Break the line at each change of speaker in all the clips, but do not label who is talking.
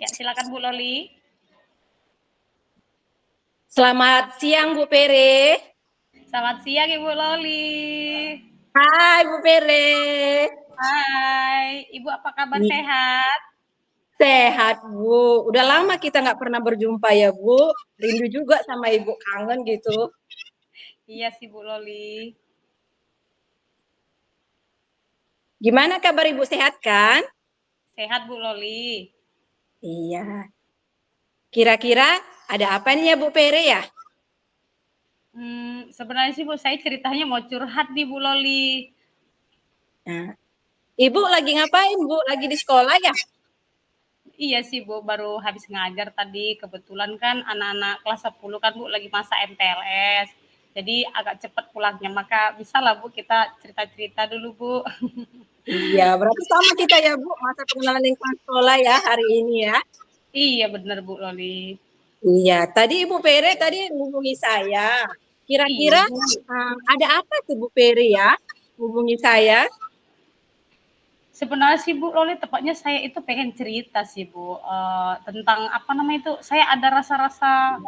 Ya, silakan Bu Loli.
Selamat siang Bu Pere.
Selamat siang Ibu Loli.
Hai Bu Pere.
Hai, Ibu apa kabar, sehat?
Sehat Bu. Udah lama kita nggak pernah berjumpa ya Bu. Rindu juga sama Ibu, kangen gitu.
Iya sih Bu Loli.
Gimana kabar Ibu, sehat kan?
Sehat Bu Loli.
Iya. Kira-kira ada apa nih ya Bu Pere ya?
Sebenarnya sih Bu, saya ceritanya mau curhat nih Bu Loli.
Nah, Ibu lagi ngapain Bu? Lagi di sekolah ya?
Iya sih Bu, baru habis ngajar tadi. Kebetulan kan anak-anak kelas 10 kan Bu lagi masa MTLS. Jadi agak cepat pulangnya, maka bisa lah Bu kita cerita-cerita dulu Bu.
Iya, berarti sama kita ya Bu, masa pengenalan lingkungan sekolah ya hari ini ya.
Iya bener Bu Loli.
Iya, tadi Ibu Pere tadi hubungi saya.
Iya
Kira-kira
Bu.
ada apa tuh Bu Pere ya? Hubungi saya.
Sebenarnya sih Bu Loli, tepatnya saya itu pengen cerita sih Bu, tentang apa namanya itu, saya ada rasa-rasa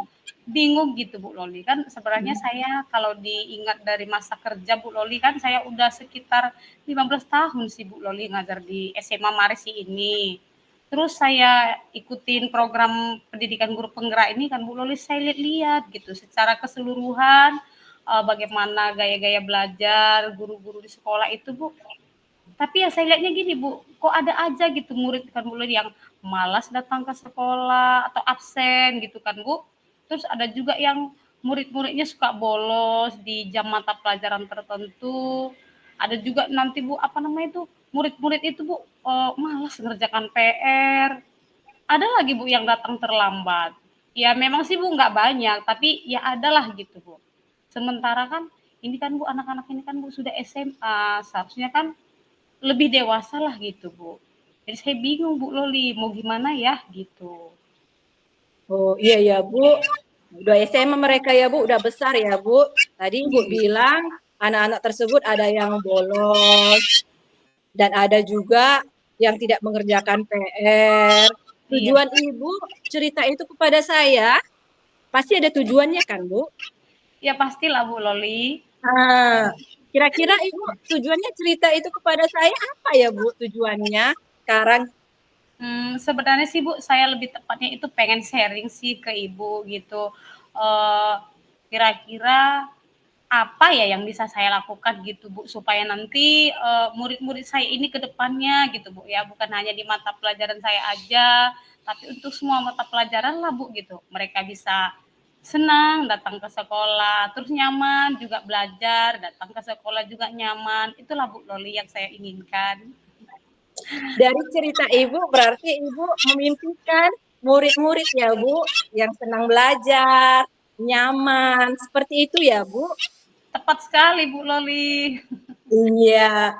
bingung gitu Bu Loli. Kan sebenarnya saya kalau diingat dari masa kerja Bu Loli, kan saya udah sekitar 15 tahun sih Bu Loli ngajar di SMA Maresi ini. Terus saya ikutin program pendidikan guru penggerak ini kan Bu Loli, saya lihat-lihat gitu secara keseluruhan, bagaimana gaya-gaya belajar guru-guru di sekolah itu Bu. Tapi ya saya lihatnya gini Bu, kok ada aja gitu murid kan mulai yang malas datang ke sekolah atau absen gitu kan Bu. Terus ada juga yang murid-muridnya suka bolos di jam mata pelajaran tertentu. Ada juga nanti Bu, apa namanya itu, murid-murid itu Bu, malas ngerjakan PR. Ada lagi Bu yang datang terlambat. Ya memang sih Bu nggak banyak, tapi ya adalah gitu Bu. Sementara kan ini kan Bu, anak-anak ini kan Bu sudah SMA, seharusnya kan lebih dewasa lah gitu, Bu. Jadi saya bingung Bu Loli, mau gimana ya gitu.
Oh iya ya Bu, udah SMA mereka ya Bu, udah besar ya Bu. Tadi Ibu bilang anak-anak tersebut ada yang bolos dan ada juga yang tidak mengerjakan PR.
Iya,
Tujuan Ibu cerita itu kepada saya, pasti ada tujuannya kan Bu?
ya pastilah Bu Loli.
Nah, kira-kira Ibu tujuannya cerita itu kepada saya apa ya Bu tujuannya sekarang?
Sebenarnya sih Bu, saya lebih tepatnya itu pengen sharing sih ke Ibu gitu. Eee, kira-kira apa ya yang bisa saya lakukan gitu Bu, supaya nanti, murid-murid saya ini ke depannya gitu Bu ya, bukan hanya di mata pelajaran saya aja, tapi untuk semua mata pelajaran lah Bu gitu. Mereka bisa senang datang ke sekolah, terus nyaman juga belajar, datang ke sekolah juga nyaman. Itulah Bu Loli yang saya inginkan.
Dari cerita Ibu berarti Ibu memimpikan murid-murid ya Bu yang senang belajar, nyaman, seperti itu ya Bu?
Tepat sekali Bu Loli.
Iya.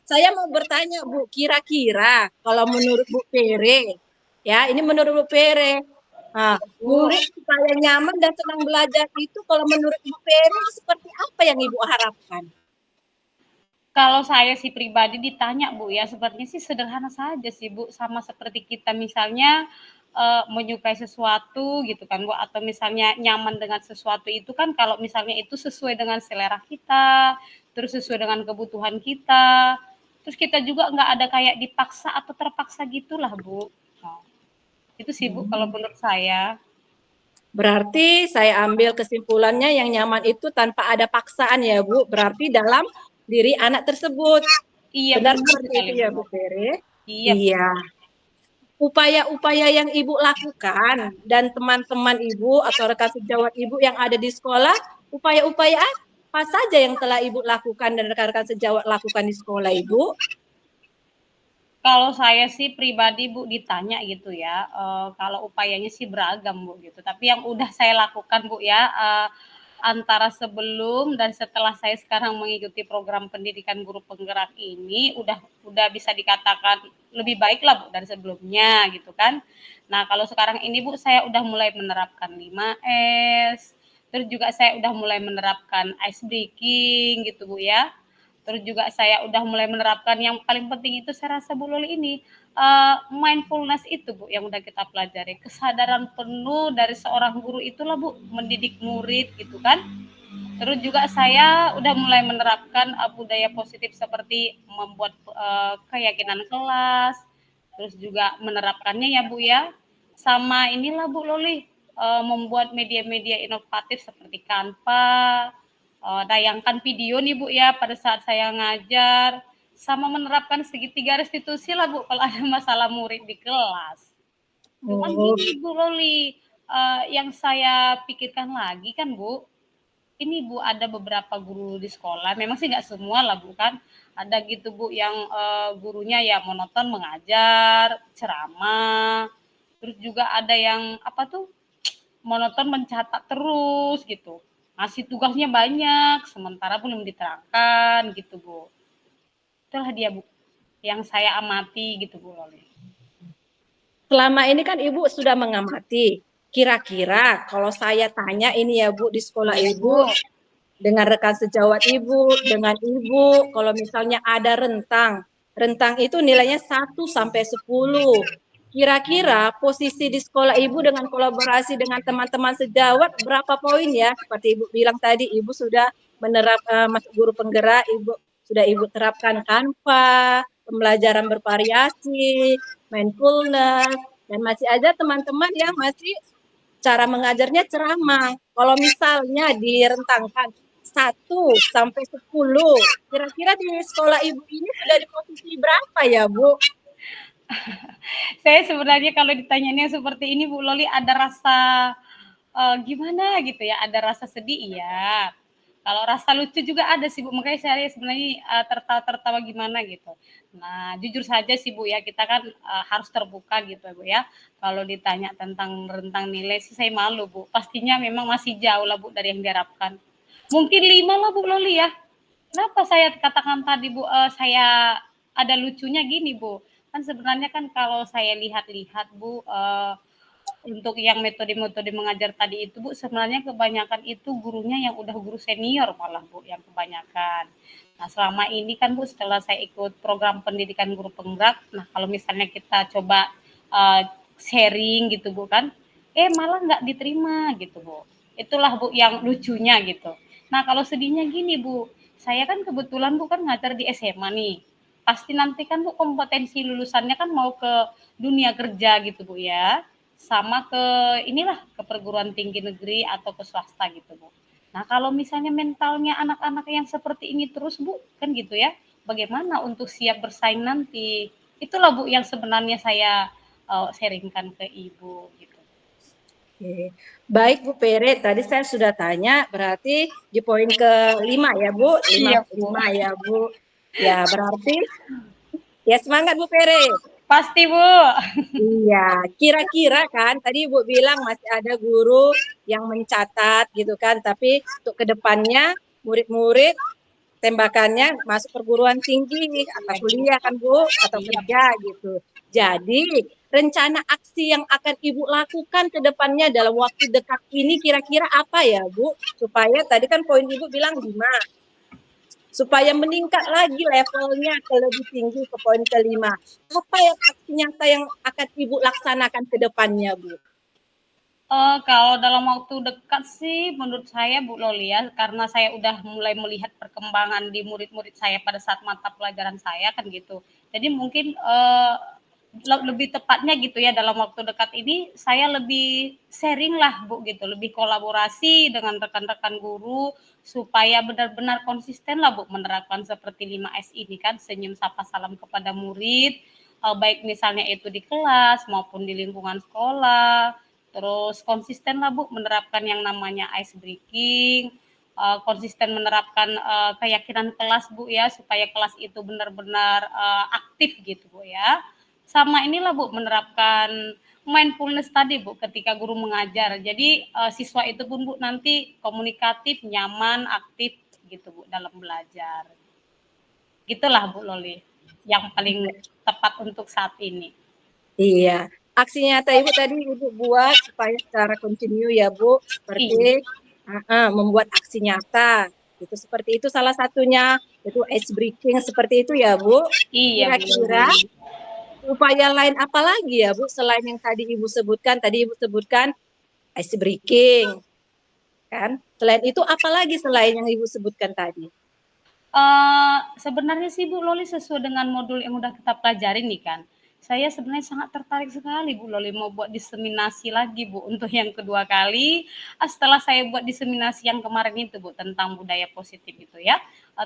Saya mau bertanya Bu, kira-kira kalau menurut Bu Pere, ya ini menurut Bu Pere, nah,
Bu,
murid supaya nyaman dan senang belajar itu kalau menurut Bu Pere seperti apa yang Ibu harapkan?
kalau saya sih pribadi ditanya Bu ya, sepertinya sih sederhana saja sih Bu, sama seperti kita misalnya, menyukai sesuatu gitu kan Bu, atau misalnya nyaman dengan sesuatu itu kan kalau misalnya itu sesuai dengan selera kita, terus sesuai dengan kebutuhan kita, terus kita juga nggak ada kayak dipaksa atau terpaksa gitulah Bu. Nah, itu sih Bu kalau menurut saya.
Berarti saya ambil kesimpulannya yang nyaman itu tanpa ada paksaan ya Bu, berarti dalam diri anak tersebut.
Iya
Benar
benar
seperti
sekali
itu
Bu.
ya Bu Pere?
Iya Bu.
Iya. Upaya-upaya yang Ibu lakukan dan teman-teman Ibu atau rekan sejawat Ibu yang ada di sekolah, upaya-upaya apa saja yang telah Ibu lakukan dan rekan-rekan sejawat lakukan di sekolah Ibu?
Kalau saya sih pribadi Bu ditanya gitu ya, kalau upayanya sih beragam Bu gitu, tapi yang udah saya lakukan Bu ya, antara sebelum dan setelah saya sekarang mengikuti program pendidikan guru penggerak ini, udah bisa dikatakan lebih baik lah Bu dari sebelumnya gitu kan. Nah kalau sekarang ini Bu saya udah mulai menerapkan 5S, terus juga saya udah mulai menerapkan ice breaking gitu Bu ya. Terus juga saya udah mulai menerapkan yang paling penting itu saya rasa Bu Loli ini, mindfulness itu Bu yang udah kita pelajari. Kesadaran penuh dari seorang guru itulah Bu mendidik murid gitu kan. Terus juga saya udah mulai menerapkan budaya positif seperti membuat keyakinan kelas, terus juga menerapkannya ya Bu ya. Sama inilah Bu Loli, membuat media-media inovatif seperti Canva, tayangkan video nih Bu ya pada saat saya ngajar, sama menerapkan segitiga restitusi lah Bu kalau ada masalah murid di kelas. Cuma
Oh,
gini Bu Loli, yang saya pikirkan lagi kan Bu, ini Bu ada beberapa guru di sekolah, memang sih nggak semua lah Bu kan, ada gitu Bu yang gurunya ya monoton mengajar, ceramah, terus juga ada yang apa tuh monoton mencatat terus gitu, ngasih tugasnya banyak, sementara belum diterangkan gitu Bu. Itulah dia Bu, yang saya amati gitu Bu Loli.
selama ini kan Ibu sudah mengamati. Kira-kira kalau saya tanya ini ya Bu di sekolah
Iya
Ibu,
Bu.
dengan rekan sejawat Ibu, dengan Ibu, kalau misalnya ada rentang, rentang itu nilainya 1 sampai 10. Kira-kira posisi di sekolah Ibu dengan kolaborasi dengan teman-teman sejawat berapa poin ya? Seperti Ibu bilang tadi, Ibu sudah masuk guru penggerak, Ibu terapkan Canva, pembelajaran bervariasi, mindfulness, dan masih ada teman-teman yang masih cara mengajarnya ceramah. Kalau misalnya direntangkan 1 sampai 10, kira-kira di sekolah Ibu ini sudah di posisi berapa ya, Bu?
Saya sebenarnya kalau ditanyanya seperti ini Bu Loli ada rasa gimana gitu ya, ada rasa sedih iya. Kalau rasa lucu juga ada sih Bu, makanya saya sebenarnya tertawa-tertawa gimana gitu. Nah, jujur saja sih Bu ya, kita kan harus terbuka gitu Bu ya. Kalau ditanya tentang rentang nilai sih saya malu Bu. Pastinya memang masih jauh lah Bu dari yang diharapkan. Mungkin 5 lah Bu Loli ya. Kenapa saya katakan tadi Bu, saya ada lucunya gini Bu, kan sebenarnya kan kalau saya lihat-lihat Bu, untuk yang metode-metode mengajar tadi itu Bu, sebenarnya kebanyakan itu gurunya yang udah guru senior malah Bu, yang kebanyakan. Nah selama ini kan Bu, setelah saya ikut program pendidikan guru penggerak, nah kalau misalnya kita coba sharing gitu Bu kan, malah nggak diterima gitu Bu. Itulah Bu yang lucunya gitu. Nah kalau sedihnya gini Bu, saya kan kebetulan Bu kan ngajar di SMA nih. Pasti nanti kan Bu kompetensi lulusannya kan mau ke dunia kerja gitu Bu ya, sama ke inilah ke perguruan tinggi negeri atau ke swasta gitu Bu. Nah kalau misalnya mentalnya anak-anak yang seperti ini terus Bu, kan gitu ya, bagaimana untuk siap bersaing nanti? Itulah Bu yang sebenarnya saya sharingkan ke Ibu gitu.
Oke. Baik Bu Pere, tadi saya sudah tanya, berarti di poin ke-5 ya Bu,
Iya Bu.
5 ya Bu. Ya berarti, ya semangat Bu Pere.
Pasti Bu.
Iya, kira-kira kan tadi Ibu bilang masih ada guru yang mencatat gitu kan, tapi untuk kedepannya murid-murid tembakannya masuk perguruan tinggi atau
Iya Bu.
kuliah kan Bu, atau
Iya
kerja gitu. Jadi rencana aksi yang akan Ibu lakukan ke depannya dalam waktu dekat ini kira-kira apa ya Bu? Supaya tadi kan poin Ibu bilang 5, supaya meningkat lagi levelnya ke lebih tinggi ke poin ke-5. Apa yang aksi nyata yang akan Ibu laksanakan ke depannya, Bu?
Kalau dalam waktu dekat sih menurut saya Bu Loli ya, karena saya udah mulai melihat perkembangan di murid-murid saya pada saat mata pelajaran saya kan gitu. Jadi mungkin lebih tepatnya gitu ya dalam waktu dekat ini saya lebih sharing lah Bu gitu, lebih kolaborasi dengan rekan-rekan guru supaya benar-benar konsisten lah Bu menerapkan seperti 5S ini kan, senyum, sapa, salam kepada murid, baik misalnya itu di kelas maupun di lingkungan sekolah. Terus konsisten lah Bu menerapkan yang namanya ice breaking, konsisten menerapkan keyakinan kelas Bu ya, supaya kelas itu benar-benar aktif gitu Bu ya. Sama inilah Bu menerapkan mindfulness tadi Bu ketika guru mengajar. Jadi siswa itu pun Bu nanti komunikatif, nyaman, aktif gitu Bu dalam belajar. Gitulah Bu Loli yang paling tepat untuk saat ini.
Iya, aksi nyata Ibu tadi Ibu buat supaya secara kontinu ya Bu,
Iya.
seperti membuat aksi nyata Itu seperti itu salah satunya, itu ice breaking seperti itu ya Bu.
Iya Bu
Kira-kira
Loli.
upaya lain apa lagi ya Bu selain yang tadi Ibu sebutkan? Tadi Ibu sebutkan ice breaking, kan? Selain itu apa lagi selain yang Ibu sebutkan tadi?
Sebenarnya sih Bu Loli sesuai dengan modul yang udah kita pelajarin nih kan. Saya sebenarnya sangat tertarik sekali Bu Loli mau buat diseminasi lagi Bu untuk yang kedua kali. Setelah saya buat diseminasi yang kemarin itu Bu tentang budaya positif itu ya.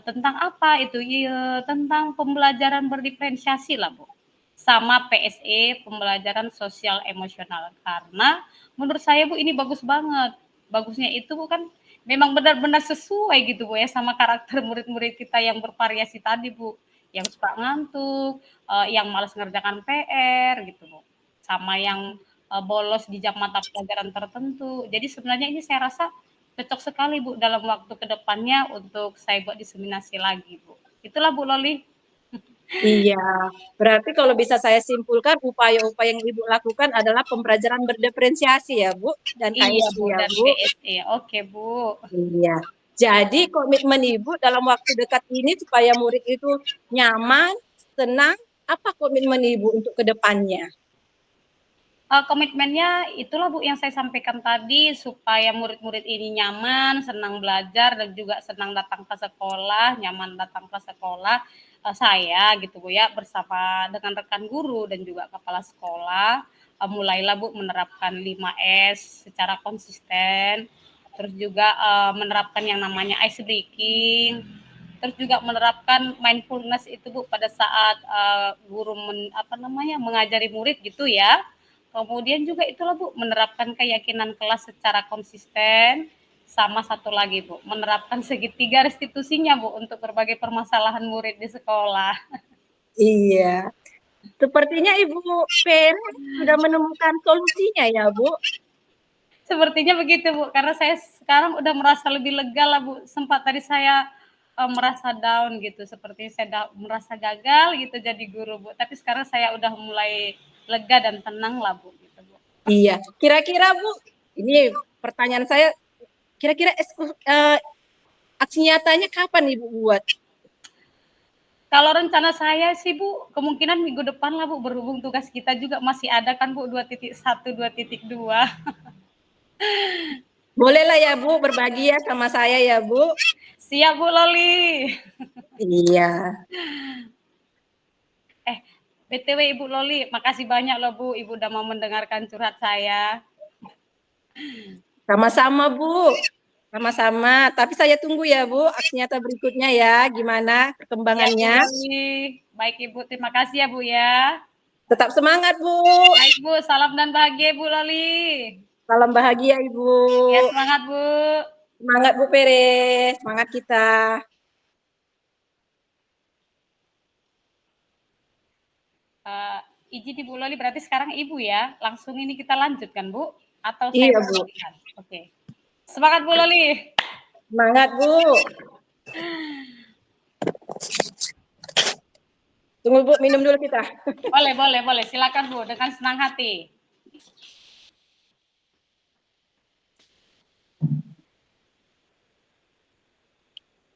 Tentang apa itu? Iya, tentang pembelajaran berdiferensiasi lah Bu. Sama PSE pembelajaran sosial emosional karena menurut saya Bu ini bagus banget. Bagusnya itu bukan memang benar-benar sesuai gitu Bu ya sama karakter murid-murid kita yang bervariasi tadi Bu, yang suka ngantuk, yang malas ngerjakan PR gitu Bu, sama yang bolos di jam mata pelajaran tertentu. Jadi sebenarnya ini saya rasa cocok sekali Bu dalam waktu kedepannya untuk saya buat diseminasi lagi Bu. Itulah Bu Loli.
Iya, berarti kalau bisa saya simpulkan upaya-upaya yang Ibu lakukan adalah pembelajaran berdiferensiasi ya Bu, dan
Iya
KSI
Bu
ya
dan
Bu.
PSE. Oke Bu.
Iya. Jadi komitmen Ibu dalam waktu dekat ini supaya murid itu nyaman, senang, apa komitmen Ibu untuk ke depannya?
Komitmennya itulah Bu yang saya sampaikan tadi supaya murid-murid ini nyaman, senang belajar dan juga senang datang ke sekolah, nyaman datang ke sekolah. Saya gitu Bu ya bersama dengan rekan guru dan juga kepala sekolah mulailah Bu menerapkan 5S secara konsisten. Terus juga menerapkan yang namanya ice breaking. Terus juga menerapkan mindfulness itu Bu pada saat guru mengajari murid gitu ya. Kemudian juga itulah Bu, menerapkan keyakinan kelas secara konsisten, sama satu lagi Bu, menerapkan segitiga restitusinya Bu untuk berbagai permasalahan murid di sekolah.
Iya. Sepertinya Ibu Peri sudah menemukan solusinya ya Bu.
Sepertinya begitu Bu, karena saya sekarang udah merasa lebih lega lah Bu. Sempat tadi saya merasa down gitu, seperti saya merasa gagal gitu jadi guru Bu. Tapi sekarang saya udah mulai lega dan tenang lah Bu. Gitu, Bu.
Iya. Kira-kira Bu, ini pertanyaan saya, kira-kira aksi nyatanya kapan Ibu buat?
Kalau rencana saya sih Bu, kemungkinan minggu depan lah Bu, berhubung tugas kita juga masih ada kan Bu 2.1, 2.2.
Bolehlah ya Bu berbagi ya sama saya ya Bu.
Siap Bu Loli.
Iya.
BTW Ibu Loli, makasih banyak loh Bu, Ibu udah mau mendengarkan curhat saya.
Sama-sama Bu. Sama-sama. Tapi saya tunggu ya Bu aksi nyata berikutnya ya. Gimana
Siap Bu
perkembangannya?
Loli. Baik Ibu, terima kasih ya Bu ya.
Tetap semangat Bu.
Baik Bu, salam dan bahagia Bu Loli.
Salam bahagia Ibu.
Ya semangat Bu.
Semangat Bu Pere. Semangat kita.
Uh, izin Ibu Loli, berarti sekarang Ibu ya. Langsung ini kita lanjutkan Bu? Atau saya
Iya Bu.
berlebihan? Oke. Semangat Bu Loli.
Semangat Bu. Tunggu Bu, minum dulu kita.
Boleh, boleh, boleh. Silakan Bu, dengan senang hati.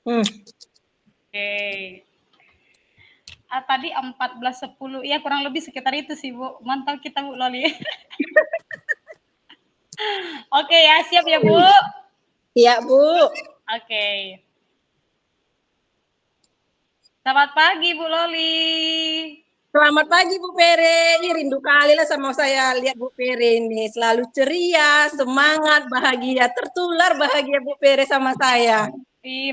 Oke. Tadi 14.10, ya kurang lebih sekitar itu sih Bu. Mantap kita Bu Loli. Oke ya, siap ya Bu?
Iya Bu.
Oke. Selamat pagi Bu Loli.
Selamat pagi Bu Pere. Ih, rindu kali lah sama saya lihat Bu Pere ini. Selalu ceria, semangat, bahagia. Tertular bahagia Bu Pere sama saya.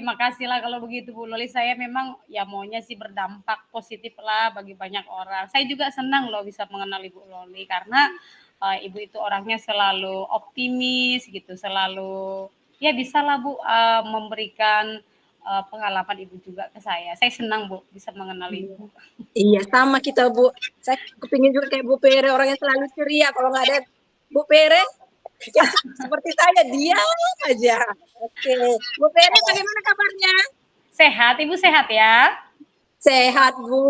Makasih lah kalau begitu Bu Loli. Saya memang ya maunya sih berdampak positif lah bagi banyak orang. Saya juga senang loh bisa mengenal Ibu Loli karena Ibu itu orangnya selalu optimis gitu, selalu ya bisa lah Bu memberikan pengalaman Ibu juga ke saya. Saya senang Bu bisa mengenal Ibu.
Iya, sama kita Bu. Saya kepingin juga kayak Bu Pere, orangnya selalu ceria. Kalau nggak ada Bu Pere, ya seperti saya, diam aja. Oke. Bu Pere, bagaimana kabarnya?
Sehat, Ibu sehat ya?
Sehat Bu.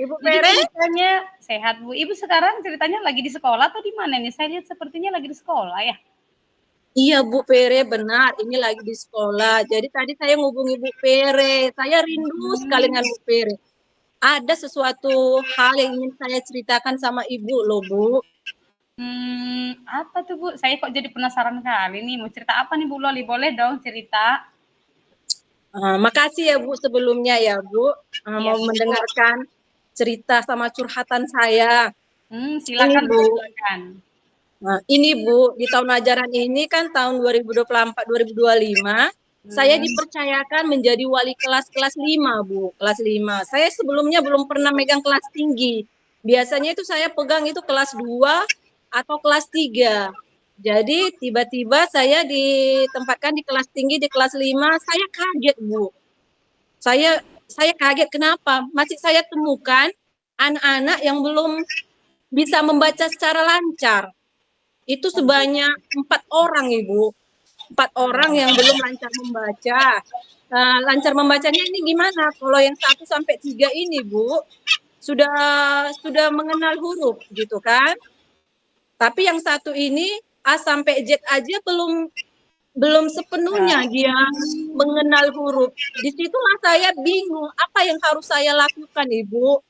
Ibu
Jadi
Pere?
ceritanya sehat Bu. Ibu sekarang ceritanya lagi di sekolah atau di mana nih? Saya lihat sepertinya lagi di sekolah ya.
Iya Bu Pere, benar. Ini lagi di sekolah. Jadi tadi saya ngubungi Bu Pere. Saya rindu sekali dengan Bu Pere. Ada sesuatu hal yang ingin saya ceritakan sama Ibu loh Bu.
Apa tuh Bu? Saya kok jadi penasaran kali nih. Mau cerita apa nih Bu Loli? Boleh dong cerita.
Makasih ya Bu sebelumnya ya Bu.
Iya
Mau
Bu.
mendengarkan cerita sama curhatan saya. Ini
Silakan Bu,
Bu,
silakan.
ini Bu, di tahun ajaran ini kan tahun 2024-2025, saya
Hmm,
dipercayakan menjadi wali kelas 5 Bu, kelas 5. Saya sebelumnya belum pernah megang kelas tinggi. Biasanya itu saya pegang itu kelas 2 atau kelas 3. Jadi tiba-tiba saya ditempatkan di kelas tinggi di kelas 5, saya kaget Bu. Saya kaget kenapa? Masih saya temukan anak-anak yang belum bisa membaca secara lancar. Itu
oh gitu.
sebanyak 4 orang, Ibu. 4 orang yang belum lancar membaca. Lancar membacanya ini gimana? Kalau yang 1 sampai 3 ini, Bu, sudah mengenal huruf, gitu kan? Tapi yang satu ini A sampai Z aja belum belum
Nah,
sepenuhnya dia mengenal huruf. Disitulah saya bingung, apa yang harus saya lakukan, Ibu?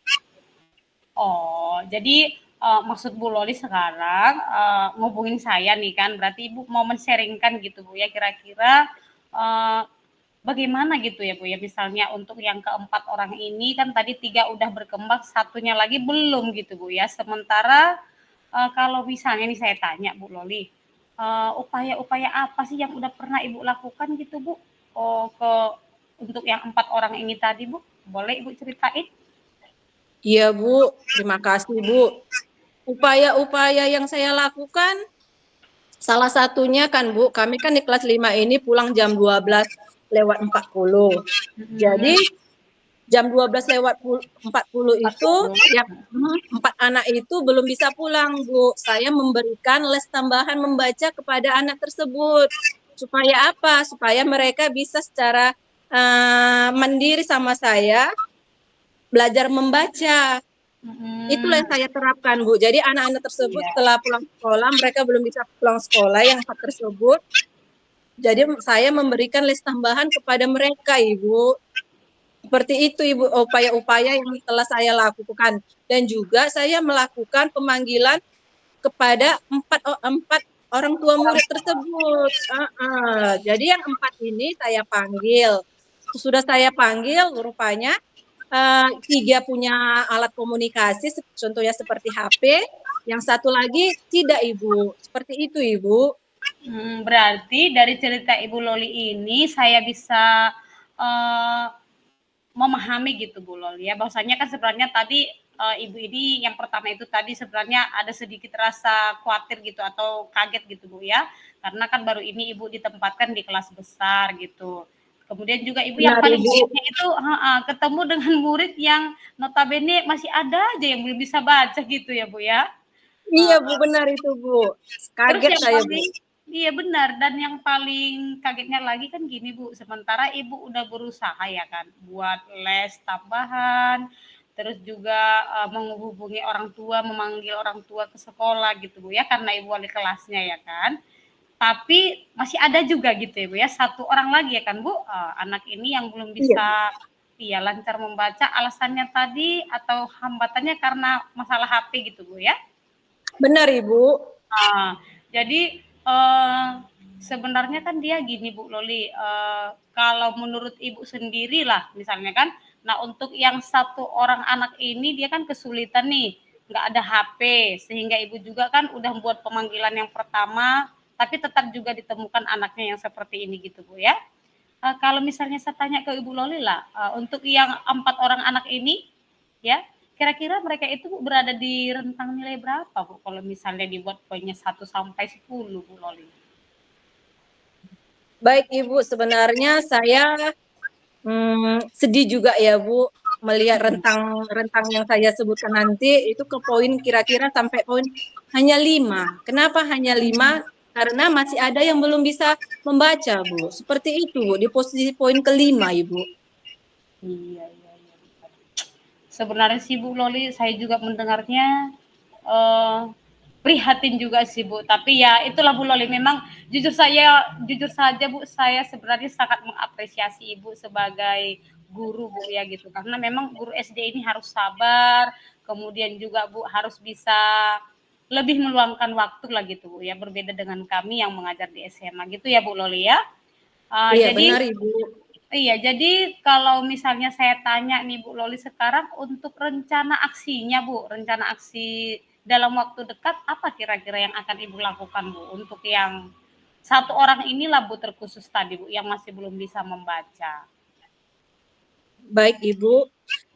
oh, jadi maksud Bu Loli sekarang ngubungin saya nih kan, berarti Ibu mau men-sharingkan gitu Bu ya, kira-kira eh, bagaimana gitu ya Bu ya, misalnya untuk yang keempat orang ini kan tadi 3 udah berkembang, satunya lagi belum gitu Bu ya. Sementara kalau misalnya nih saya tanya Bu Loli, upaya-upaya apa sih yang udah pernah Ibu lakukan gitu Bu? Oh, untuk yang 4 orang ini tadi Bu, boleh Ibu ceritain?
Iya, Bu. Terima kasih, Bu. Upaya-upaya yang saya lakukan, salah satunya kan Bu, kami kan di kelas 5 ini pulang jam 12:40. Jadi
Mhm,
jam 12:40 itu
40.
yang 4 anak itu belum bisa pulang Bu. Saya memberikan les tambahan membaca kepada anak tersebut. Supaya apa? Supaya mereka bisa secara mandiri sama saya belajar membaca. Itulah
Mhm,
yang saya terapkan, Bu. Jadi anak-anak tersebut
iya.
setelah pulang sekolah, mereka belum bisa pulang sekolah yang 4 tersebut. Jadi saya memberikan les tambahan kepada mereka, Ibu. Seperti itu, Ibu, upaya-upaya yang telah saya lakukan. Dan juga saya melakukan pemanggilan kepada empat orang tua
Orang
murid
tua.
tersebut. Jadi yang 4 ini saya panggil. Sudah saya panggil, rupanya 3 punya alat komunikasi, contohnya seperti HP, yang satu lagi tidak, Ibu. Seperti itu, Ibu.
Berarti dari cerita Ibu Loli ini saya bisa eee, memahami gitu Bu Loli ya, bahwasanya kan sebenarnya tadi Ibu ini yang pertama itu tadi sebenarnya ada sedikit rasa khawatir gitu atau kaget gitu Bu ya, karena kan baru ini Ibu ditempatkan di kelas besar gitu. Kemudian juga Ibu yang
Benar,
paling
Ibu.
kagetnya itu heeh, ketemu dengan murid yang notabene masih ada aja yang belum bisa baca gitu ya Bu ya?
Iya,
Heeh.
Bu, benar itu, Bu.
Terus
Kaget
yang
saya, Bu.
paling iya benar, dan yang paling kagetnya lagi kan gini Bu, sementara Ibu udah berusaha ya kan buat les tambahan, terus juga, menghubungi orang tua, memanggil orang tua ke sekolah gitu Bu ya, karena Ibu wali kelasnya ya kan. Tapi masih ada juga gitu ya Bu ya, 1 orang lagi ya kan Bu, anak ini yang belum
Iya,
bisa iya lancar membaca, alasannya tadi atau hambatannya karena masalah HP gitu Bu ya?
benar, Ibu.
Nah, jadi, sebenarnya kan dia gini Bu Loli, kalau menurut Ibu sendiri lah misalnya kan, nah untuk yang 1 orang anak ini dia kan kesulitan nih, nggak ada HP, sehingga Ibu juga kan udah buat pemanggilan yang pertama, tapi tetap juga ditemukan anaknya yang seperti ini gitu Bu ya. Kalau misalnya saya tanya ke Ibu Loli lah, untuk yang 4 orang anak ini, ya, kira-kira mereka itu Bu, berada di rentang nilai berapa Bu, kalau misalnya dibuat poinnya 1 sampai 10 Bu Loli?
Baik, Ibu. Sebenarnya saya sedih juga ya Bu, melihat
Mhm.
rentang yang saya sebutkan nanti itu ke poin kira-kira sampai poin hanya 5. Kenapa hanya 5? Karena masih ada yang belum bisa membaca, Bu. Seperti itu, Bu, di posisi poin ke-5, Ibu.
Iya iya iya. Sebenarnya sih Bu Loli, saya juga mendengarnya, eee prihatin juga sih Bu, tapi ya itulah Bu Loli, memang jujur saja Bu, saya sebenarnya sangat mengapresiasi Ibu sebagai guru Bu ya gitu, karena memang guru SD ini harus sabar, kemudian juga Bu harus bisa lebih meluangkan waktu lah gitu Bu ya, berbeda dengan kami yang mengajar di SMA gitu ya Bu Loli ya.
Iya,
Jadi
benar Ibu.
iya, jadi kalau misalnya saya tanya nih Bu Loli sekarang untuk rencana aksinya Bu, rencana aksi dalam waktu dekat apa kira-kira yang akan Ibu lakukan Bu untuk yang satu orang inilah Bu terkhusus tadi Bu yang masih belum bisa membaca.
Baik Ibu,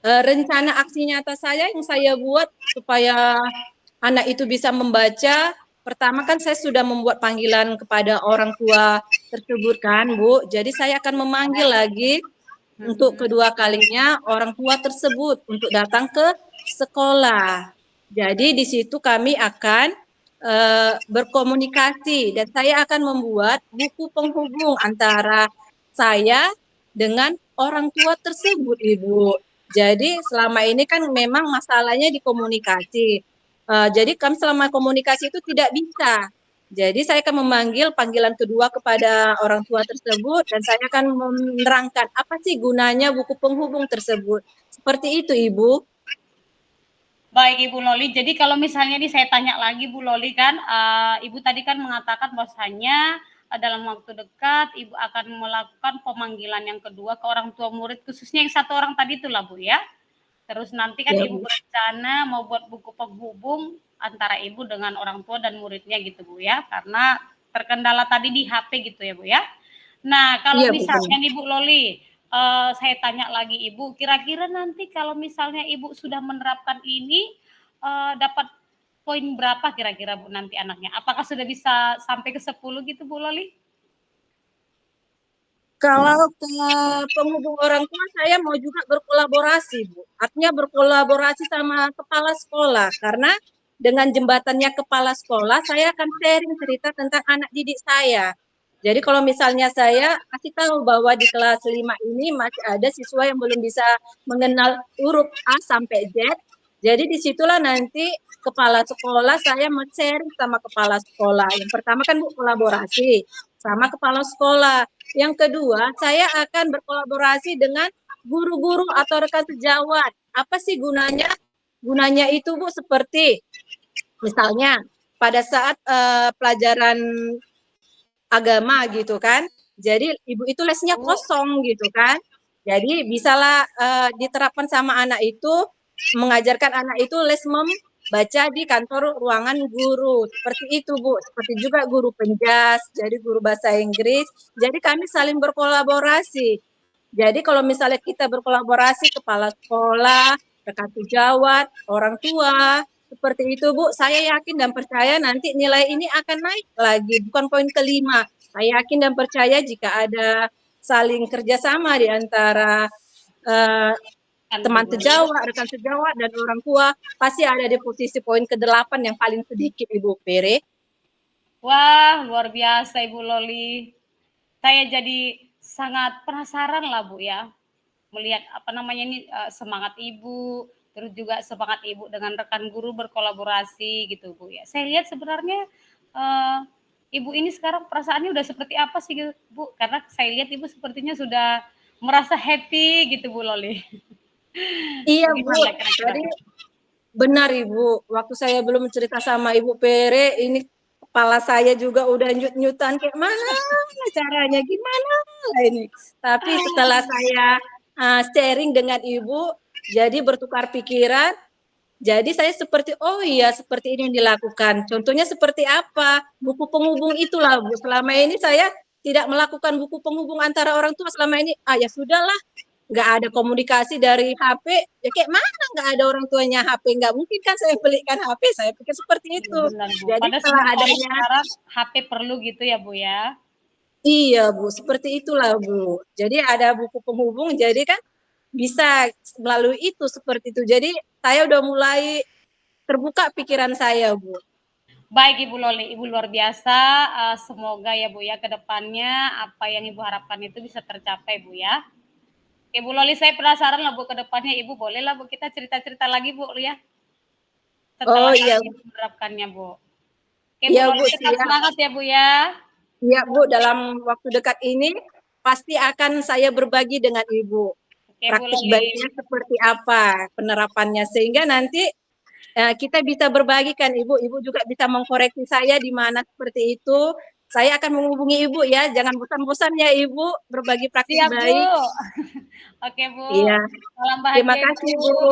rencana aksi nyata saya yang saya buat supaya anak itu bisa membaca, pertama kan saya sudah membuat panggilan kepada orang tua tersebut kan Bu, jadi saya akan memanggil lagi untuk
Mhm.
kedua kalinya orang tua tersebut untuk datang ke sekolah. Jadi di situ kami akan berkomunikasi dan saya akan membuat buku penghubung antara saya dengan orang tua tersebut, Ibu. Jadi selama ini kan memang masalahnya di komunikasi. Jadi kami selama komunikasi itu tidak bisa. Jadi saya akan memanggil panggilan kedua kepada orang tua tersebut dan saya akan menerangkan apa sih gunanya buku penghubung tersebut. Seperti itu, Ibu.
Baik Ibu Loli, jadi kalau misalnya nih saya tanya lagi Bu Loli kan, Ibu tadi kan mengatakan bahwasanya dalam waktu dekat Ibu akan melakukan pemanggilan yang kedua ke orang tua murid, khususnya yang satu orang tadi itulah Bu ya. Terus nanti kan
Ya,
Ibu
Bu.
berencana mau buat buku penghubung antara Ibu dengan orang tua dan muridnya gitu Bu ya, karena terkendala tadi di HP gitu ya Bu ya. Nah, kalau
Iya, Bu, benar.
misalnya nih Bu Loli, saya tanya lagi Ibu, kira-kira nanti kalau misalnya Ibu sudah menerapkan ini, dapat poin berapa kira-kira Bu nanti anaknya? Apakah sudah bisa sampai ke 10 gitu Bu Loli?
Kalau ke penghubung orang tua, saya mau juga berkolaborasi, Bu. Artinya berkolaborasi sama kepala sekolah, karena dengan jembatannya kepala sekolah, saya akan sharing cerita tentang anak didik saya. Jadi kalau misalnya saya kasih tahu bahwa di kelas 5 ini masih ada siswa yang belum bisa mengenal huruf A sampai Z, jadi disitulah nanti kepala sekolah saya mau sharing sama kepala sekolah. Yang pertama kan Bu kolaborasi sama kepala sekolah. Yang kedua, saya akan berkolaborasi dengan guru-guru atau rekan sejawat. Apa sih gunanya? Gunanya itu Bu seperti misalnya pada saat pelajaran agama gitu kan. Jadi ibu itu lesnya
Bu,
kosong gitu kan. Jadi bisalah diterapkan sama anak itu mengajarkan anak itu les membaca di kantor ruangan guru. Seperti itu Bu. Seperti juga guru penjas, jadi guru bahasa Inggris. Jadi kami saling berkolaborasi. Jadi kalau misalnya kita berkolaborasi kepala sekolah, rekan sejawat, orang tua, seperti itu Bu, saya yakin dan percaya nanti nilai ini akan naik lagi, bukan poin kelima. Saya yakin dan percaya jika ada saling kerjasama di antara uh,
kan Bu
teman
guru.
sejawat, rekan sejawat, dan orang tua, pasti ada di posisi poin ke-8 yang paling sedikit Ibu Pere.
Wah, luar biasa Ibu Loli. Saya jadi sangat penasaran lah Bu ya, melihat apa namanya ini semangat Ibu, terus juga semangat Ibu dengan rekan guru berkolaborasi gitu Bu ya. Saya lihat sebenarnya eh, Ibu ini sekarang perasaannya udah seperti apa sih gitu, Bu? Karena saya lihat Ibu sepertinya sudah merasa happy gitu Bu Loli.
Iya Bu,
Bagaimana kira-kira?
tadi benar Ibu, waktu saya belum cerita sama Ibu Pere, ini kepala saya juga udah nyut-nyutan kayak mana caranya, gimana lah ini. Tapi setelah saya sharing dengan Ibu, jadi bertukar pikiran, jadi saya seperti, oh iya seperti ini yang dilakukan. Contohnya seperti apa? Buku penghubung itulah Bu. Selama ini saya tidak melakukan buku penghubung antara orang tua selama ini. Ah ya sudahlah, nggak ada komunikasi dari HP, ya kayak mana nggak ada orang tuanya HP, nggak mungkin kan saya belikan HP, saya pikir seperti
Iya
itu.
benar Bu.
Jadi
Padahal
setelah
sementara
adanya,
sekarang HP perlu gitu ya Bu ya.
iya Bu, seperti itulah Bu. Jadi ada buku penghubung, jadi kan bisa melalui itu seperti itu. Jadi saya udah mulai terbuka pikiran saya Bu.
Baik Ibu Loli, Ibu luar biasa. Semoga ya Bu ya ke depannya apa yang Ibu harapkan itu bisa tercapai Bu ya. Ibu Loli saya penasaran lah Bu ke depannya Ibu boleh lah Bu kita cerita-cerita lagi Bu ya
Oh
setelah
iya,
Ibu menerapkannya Bu. Oke Bu
Iya Bu,
Loli, tetap
siap.
semangat ya Bu ya.
Iya Bu, dalam waktu dekat ini pasti akan saya berbagi dengan Ibu.
Oke Bu
Praktik
Loli.
baiknya seperti apa penerapannya, sehingga nanti kita bisa berbagikan Ibu. Ibu juga bisa mengkoreksi saya di mana seperti itu. Saya akan menghubungi Ibu ya. Jangan bosan-bosan ya Ibu berbagi praktik
Siap Bu.
baik.
Oke Bu.
Iya.
Salam
Terima
bahagia
kasih
Ibu.
Bu.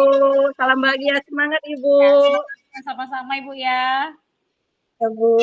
Salam bahagia, semangat Ibu.
Ya, semangat sama-sama Ibu ya.
Ya Bu.